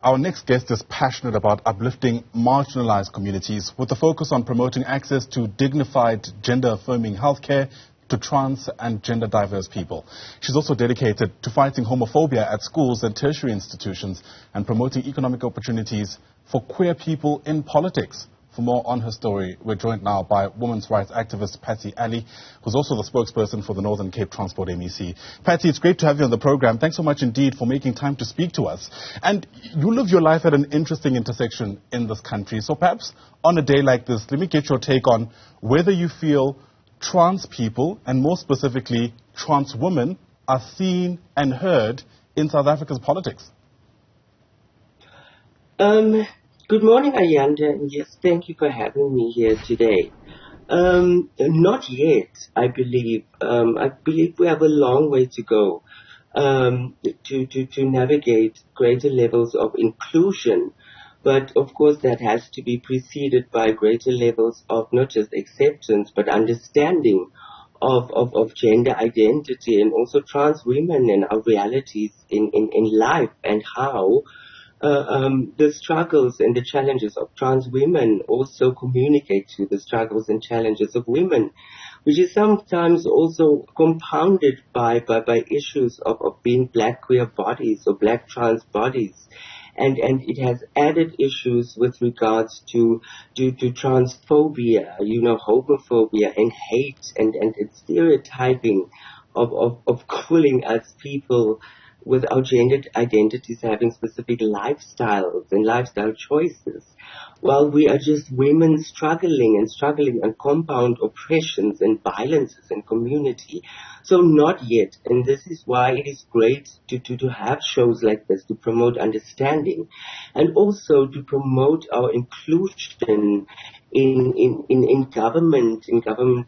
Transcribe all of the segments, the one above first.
Our next guest is passionate about uplifting marginalized communities with a focus on promoting access to dignified, gender-affirming healthcare to trans and gender-diverse people. She's also dedicated to fighting homophobia at schools and tertiary institutions and promoting economic opportunities for queer people in politics. For more on her story, we're joined now by women's rights activist Patsy Alley, who's also the spokesperson for the Northern Cape Transport MEC. Patsy, it's great to have you on the program. Thanks so much indeed for making time to speak to us. And you live your life at an interesting intersection in this country. So perhaps on a day like this, let me get your take on whether you feel trans people, and more specifically trans women, are seen and heard in South Africa's politics. Good morning, Ayanda, and yes, thank you for having me here today. Not yet, I believe. I believe we have a long way to go to navigate greater levels of inclusion. But of course, that has to be preceded by greater levels of not just acceptance, but understanding of gender identity and also trans women and our realities in life, and how the struggles and the challenges of trans women also communicate to the struggles and challenges of women, which is sometimes also compounded by issues of being black queer bodies or black trans bodies. And it has added issues with regards to transphobia, homophobia and hate and stereotyping of calling us people with our gendered identities having specific lifestyles and lifestyle choices, while we are just women struggling on compound oppressions and violences in community. So not yet, and this is why it is great to have shows like this to promote understanding and also to promote our inclusion in government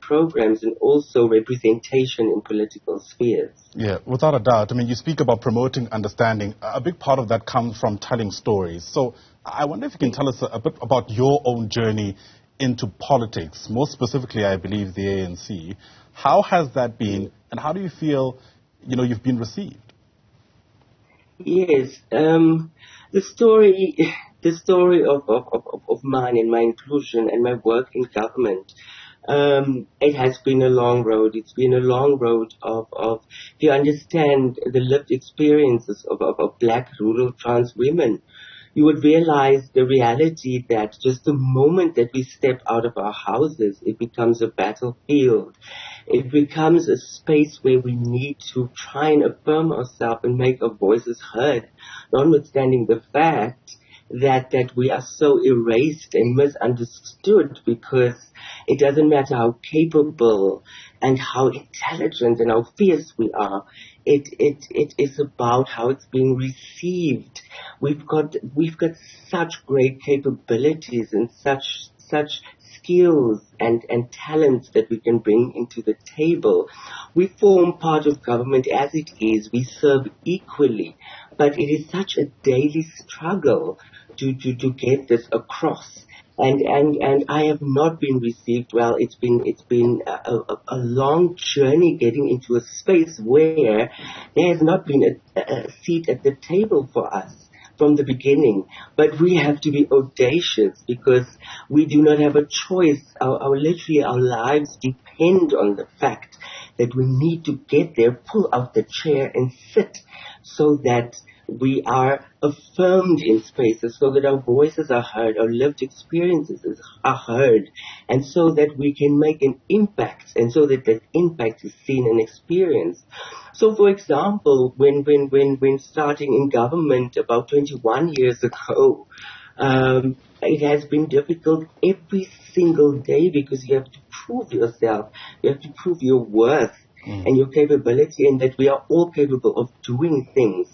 programs, and also representation in political spheres. Yeah, without a doubt. I mean, you speak about promoting understanding. A big part of that comes from telling stories. So I wonder if you can tell us a bit about your own journey into politics, more specifically, I believe, the ANC. How has that been, and how do you feel, you've been received? Yes, the story of mine and my inclusion and my work in government, it has been a long road. It's been a long road of if you understand the lived experiences of black rural trans women, you would realize the reality that just the moment that we step out of our houses, it becomes a battlefield. It becomes a space where we need to try and affirm ourselves and make our voices heard, notwithstanding the fact that we are so erased and misunderstood, because it doesn't matter how capable and how intelligent and how fierce we are. It is about how it's being received. We've got such great capabilities and such skills and talents that we can bring into the table. We form part of government as it is. We serve equally, but it is such a daily struggle to get this across. And I have not been received well. It's been a long journey getting into a space where there has not been a seat at the table for us from the beginning. But we have to be audacious, because we do not have a choice. Literally our lives depend on the fact that we need to get there, pull out the chair and sit, so that we are affirmed in spaces, so that our voices are heard, our lived experiences are heard, and so that we can make an impact, and so that that impact is seen and experienced. So, for example, when starting in government about 21 years ago, it has been difficult every single day, because you have to prove yourself, you have to prove your worth and your capability, and that we are all capable of doing things.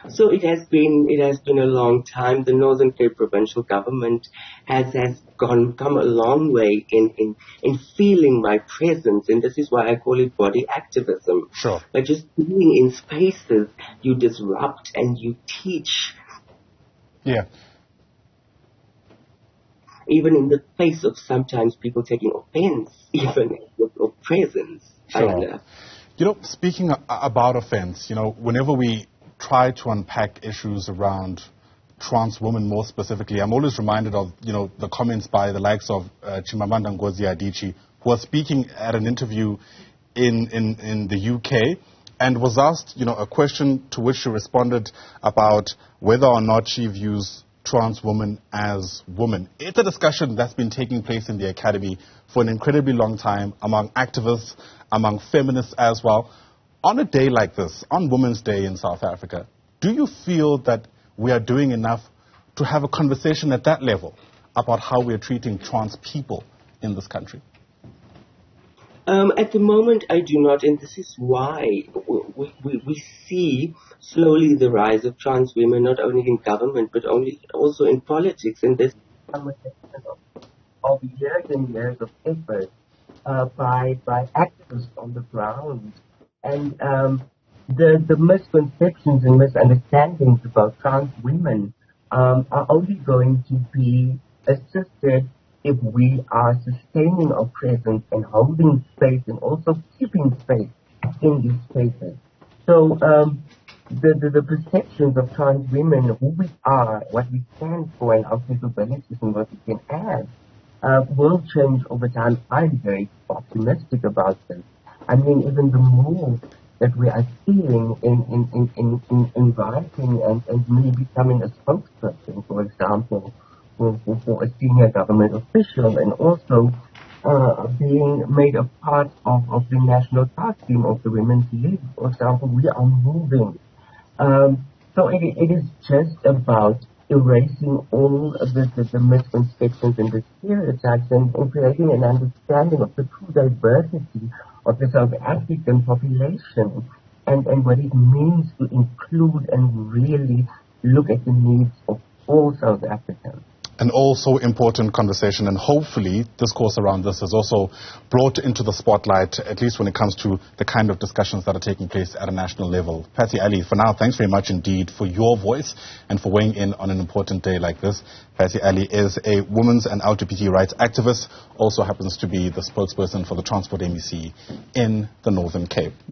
So it has been a long time. The Northern Cape provincial government has come a long way in feeling my presence, and this is why I call it body activism. Sure. By just being in spaces, you disrupt and you teach. Yeah. Even in the face of sometimes people taking offense, even of presence. Sure. Speaking about offense, whenever we try to unpack issues around trans women more specifically, I'm always reminded of, the comments by the likes of Chimamanda Ngozi Adichie, who was speaking at an interview in the UK and was asked, a question to which she responded about whether or not she views trans women as women. It's a discussion that's been taking place in the academy for an incredibly long time among activists, among feminists as well. On a day like this, on Women's Day in South Africa, do you feel that we are doing enough to have a conversation at that level about how we are treating trans people in this country? At the moment, I do not, and this is why we see slowly the rise of trans women, not only in government, but also in politics. And this is a of years and years of effort by activists on the ground. And the misconceptions and misunderstandings about trans women are only going to be assisted if we are sustaining our presence and holding space and also keeping space in these spaces. So the perceptions of trans women, who we are, what we stand for, and our capabilities and what we can add, will change over time. I'm very optimistic about this. I mean, even the move that we are seeing in writing and me becoming a spokesperson, for example, for a senior government official, and also being made a part of the national task team of the Women's League, for example, we are moving. So it is just about erasing all of the misconceptions and the stereotypes and creating an understanding of the true diversity of the South African population and what it means to include and really look at the needs of all South Africans. An also important conversation, and hopefully discourse around this is also brought into the spotlight, at least when it comes to the kind of discussions that are taking place at a national level. Patsy Alley, for now, thanks very much indeed for your voice and for weighing in on an important day like this. Patsy Alley is a women's and LGBT rights activist, also happens to be the spokesperson for the Transport MEC in the Northern Cape.